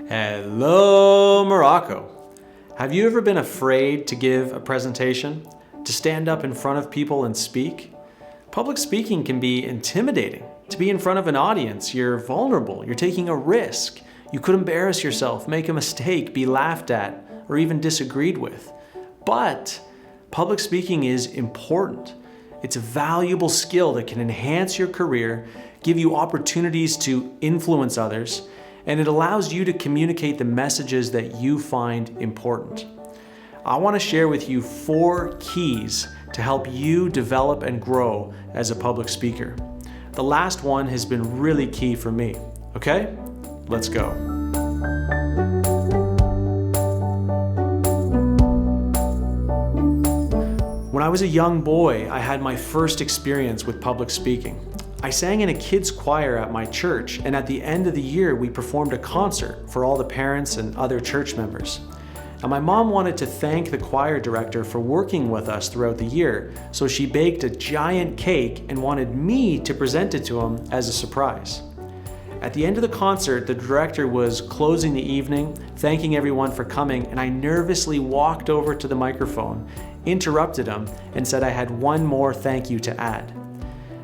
Hello, Morocco. Have you ever been afraid to give a presentation? To stand up in front of people and speak? Public speaking can be intimidating. To be in front of an audience, you're vulnerable, you're taking a risk. You could embarrass yourself, make a mistake, be laughed at, or even disagreed with. But public speaking is important. It's a valuable skill that can enhance your career, give you opportunities to influence others, and it allows you to communicate the messages that you find important. I want to share with you 4 keys to help you develop and grow as a public speaker. The last one has been really key for me. Okay? Let's go. When I was a young boy, I had my first experience with public speaking. I sang in a kids' choir at my church, and at the end of the year, we performed a concert for all the parents and other church members. And my mom wanted to thank the choir director for working with us throughout the year, so she baked a giant cake and wanted me to present it to him as a surprise. At the end of the concert, the director was closing the evening, thanking everyone for coming, and I nervously walked over to the microphone, interrupted him, and said I had one more thank you to add.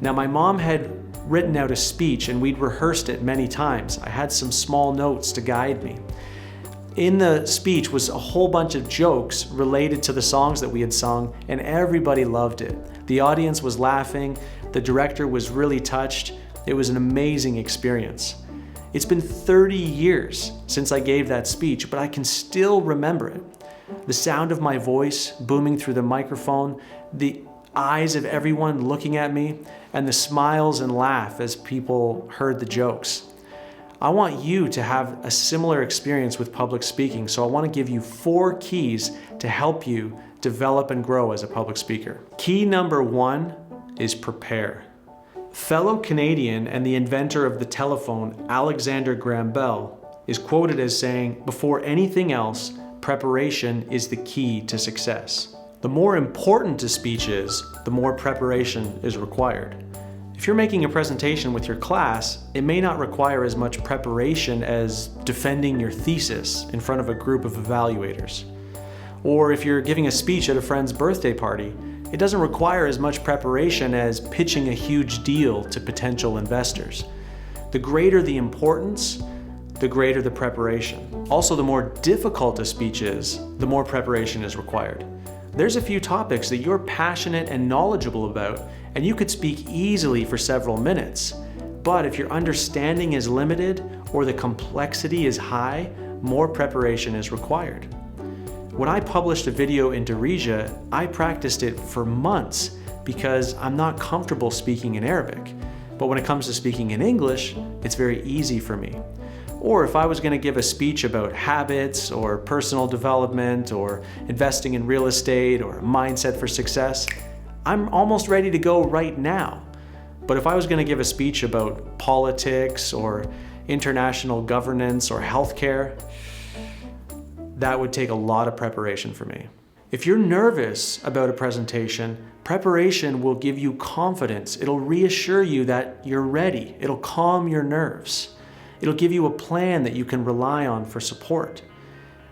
Now, my mom had written out a speech and we'd rehearsed it many times. I had some small notes to guide me. In the speech was a whole bunch of jokes related to the songs that we had sung, and everybody loved it. The audience was laughing, the director was really touched. It was an amazing experience. It's been 30 years since I gave that speech, but I can still remember it. The sound of my voice booming through the microphone, the eyes of everyone looking at me, and the smiles and laugh as people heard the jokes. I want you to have a similar experience with public speaking, so I want to give you 4 keys to help you develop and grow as a public speaker. Key number 1 is prepare. Fellow Canadian and the inventor of the telephone, Alexander Graham Bell, is quoted as saying, "Before anything else, preparation is the key to success." The more important a speech is, the more preparation is required. If you're making a presentation with your class, it may not require as much preparation as defending your thesis in front of a group of evaluators. Or if you're giving a speech at a friend's birthday party, it doesn't require as much preparation as pitching a huge deal to potential investors. The greater the importance, the greater the preparation. Also, the more difficult a speech is, the more preparation is required. There's a few topics that you're passionate and knowledgeable about, and you could speak easily for several minutes. But if your understanding is limited or the complexity is high, more preparation is required. When I published a video in Darija, I practiced it for months because I'm not comfortable speaking in Arabic. But when it comes to speaking in English, it's very easy for me. Or if I was going to give a speech about habits or personal development or investing in real estate or mindset for success, I'm almost ready to go right now. But if I was going to give a speech about politics or international governance or healthcare, that would take a lot of preparation for me. If you're nervous about a presentation, preparation will give you confidence. It'll reassure you that you're ready. It'll calm your nerves. It'll give you a plan that you can rely on for support.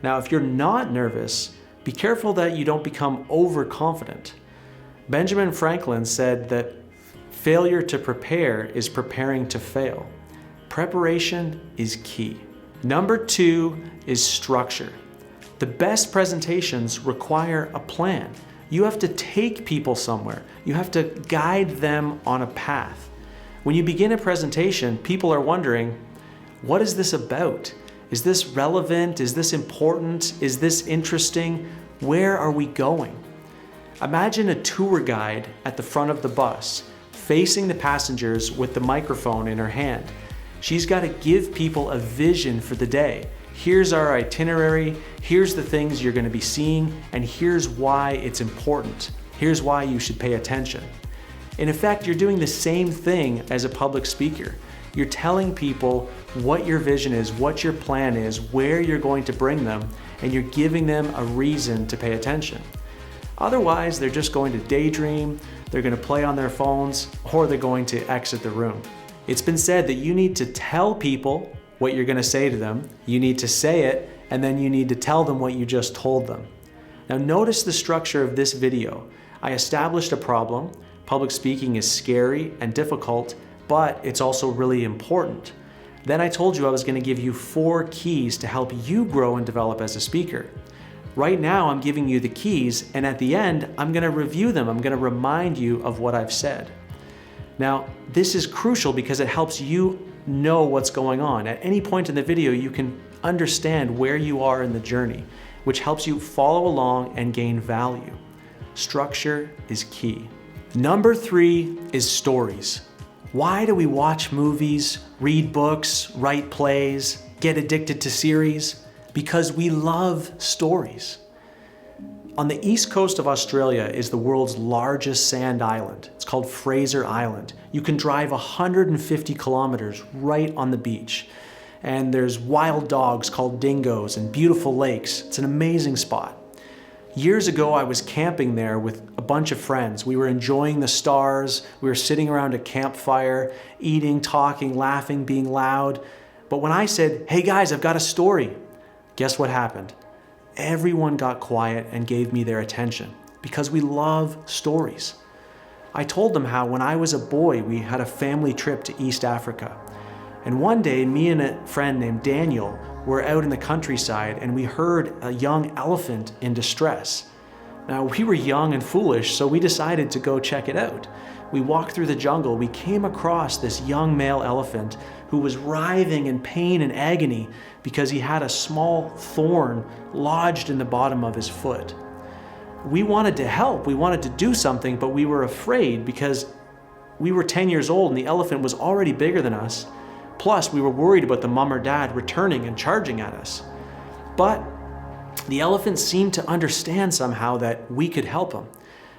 Now, if you're not nervous, be careful that you don't become overconfident. Benjamin Franklin said that failure to prepare is preparing to fail. Preparation is key. Number 2 is structure. The best presentations require a plan. You have to take people somewhere. You have to guide them on a path. When you begin a presentation, people are wondering, what is this about? Is this relevant? Is this important? Is this interesting? Where are we going? Imagine a tour guide at the front of the bus, facing the passengers with the microphone in her hand. She's got to give people a vision for the day. Here's our itinerary, here's the things you're going to be seeing, and here's why it's important. Here's why you should pay attention. In effect, you're doing the same thing as a public speaker. You're telling people what your vision is, what your plan is, where you're going to bring them, and you're giving them a reason to pay attention. Otherwise, they're just going to daydream, they're going to play on their phones, or they're going to exit the room. It's been said that you need to tell people what you're going to say to them, you need to say it, and then you need to tell them what you just told them. Now notice the structure of this video. I established a problem. Public speaking is scary and difficult, but it's also really important. Then I told you I was going to give you 4 keys to help you grow and develop as a speaker. Right now I'm giving you the keys, and at the end I'm going to review them. I'm going to remind you of what I've said. Now this is crucial because it helps you know what's going on. At any point in the video you can understand where you are in the journey, which helps you follow along and gain value. Structure is key. Number 3 is stories. Why do we watch movies, read books, write plays, get addicted to series? Because we love stories. On the east coast of Australia is the world's largest sand island. It's called Fraser Island. You can drive 150 kilometers right on the beach. And there's wild dogs called dingoes and beautiful lakes. It's an amazing spot. Years ago, I was camping there with a bunch of friends. We were enjoying the stars. We were sitting around a campfire, eating, talking, laughing, being loud. But when I said, "Hey guys, I've got a story," guess what happened? Everyone got quiet and gave me their attention because we love stories. I told them how when I was a boy, we had a family trip to East Africa. And one day, me and a friend named Daniel were out in the countryside and we heard a young elephant in distress. Now, we were young and foolish, so we decided to go check it out. We walked through the jungle. We came across this young male elephant who was writhing in pain and agony because he had a small thorn lodged in the bottom of his foot. We wanted to help. We wanted to do something, but we were afraid because we were 10 years old and the elephant was already bigger than us. Plus, we were worried about the mom or dad returning and charging at us. But the elephant seemed to understand somehow that we could help him.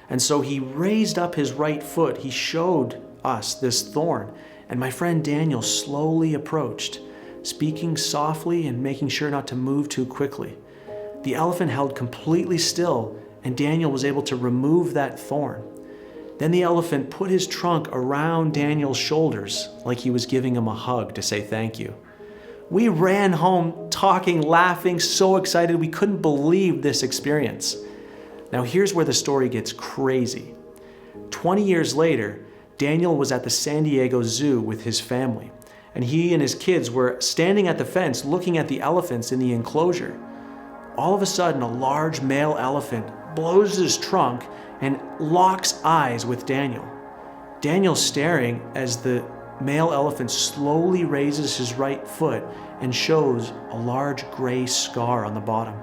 And so he raised up his right foot. He showed us this thorn. And my friend Daniel slowly approached, speaking softly and making sure not to move too quickly. The elephant held completely still, and Daniel was able to remove that thorn. Then the elephant put his trunk around Daniel's shoulders like he was giving him a hug to say thank you. We ran home talking, laughing, so excited we couldn't believe this experience. Now here's where the story gets crazy. 20 years later, Daniel was at the San Diego Zoo with his family, and he and his kids were standing at the fence looking at the elephants in the enclosure. All of a sudden, a large male elephant blows his trunk and locks eyes with Daniel. Daniel's staring as the male elephant slowly raises his right foot and shows a large gray scar on the bottom.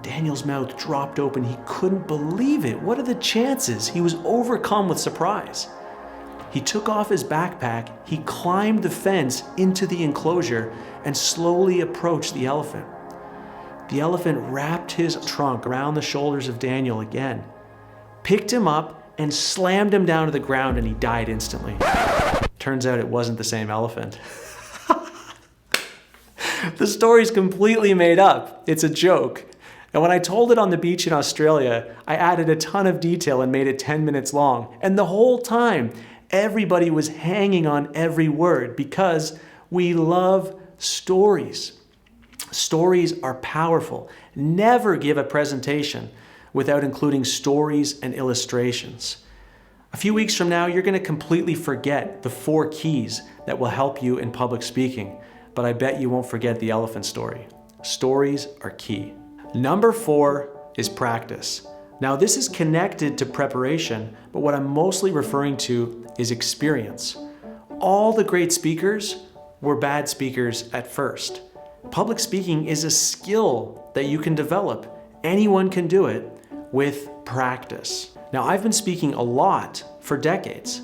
Daniel's mouth dropped open. He couldn't believe it. What are the chances? He was overcome with surprise. He took off his backpack, he climbed the fence into the enclosure and slowly approached the elephant. The elephant wrapped his trunk around the shoulders of Daniel again, picked him up and slammed him down to the ground, and he died instantly. Turns out it wasn't the same elephant. The story's completely made up. It's a joke. And when I told it on the beach in Australia, I added a ton of detail and made it 10 minutes long. And the whole time, everybody was hanging on every word because we love stories. Stories are powerful. Never give a presentation without including stories and illustrations. A few weeks from now, you're going to completely forget the 4 keys that will help you in public speaking, but I bet you won't forget the elephant story. Stories are key. Number 4 is practice. Now, this is connected to preparation, but what I'm mostly referring to is experience. All the great speakers were bad speakers at first. Public speaking is a skill that you can develop. Anyone can do it with practice. Now, I've been speaking a lot for decades.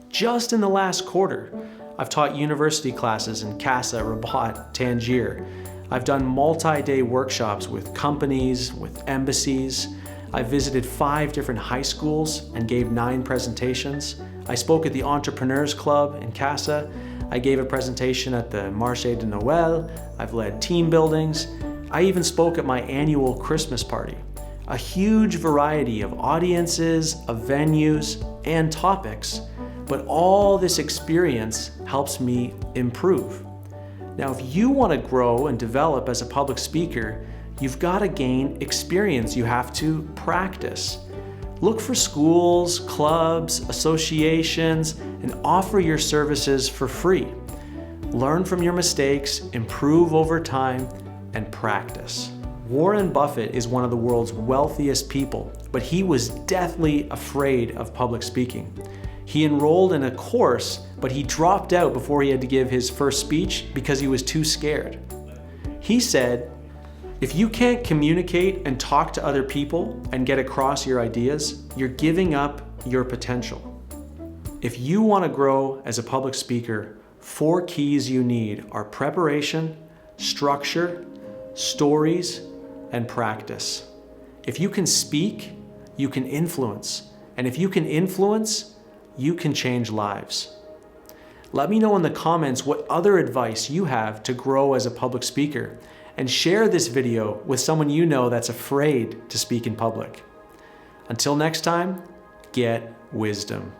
Just in the last quarter, I've taught university classes in Casa, Rabat, Tangier. I've done multi-day workshops with companies, with embassies. I visited 5 different high schools and gave 9 presentations. I spoke at the Entrepreneurs Club in Casa. I gave a presentation at the Marché de Noël. I've led team buildings. I even spoke at my annual Christmas party. A huge variety of audiences, of venues, and topics, but all this experience helps me improve. Now, if you want to grow and develop as a public speaker, you've got to gain experience. You have to practice. Look for schools, clubs, associations, and offer your services for free. Learn from your mistakes, improve over time, and practice. Warren Buffett is one of the world's wealthiest people, but he was deathly afraid of public speaking. He enrolled in a course, but he dropped out before he had to give his first speech because he was too scared. He said, "If you can't communicate and talk to other people and get across your ideas, you're giving up your potential." If you want to grow as a public speaker, 4 keys you need are preparation, structure, stories, and practice. If you can speak, you can influence. And if you can influence, you can change lives. Let me know in the comments what other advice you have to grow as a public speaker, and share this video with someone you know that's afraid to speak in public. Until next time, get wisdom.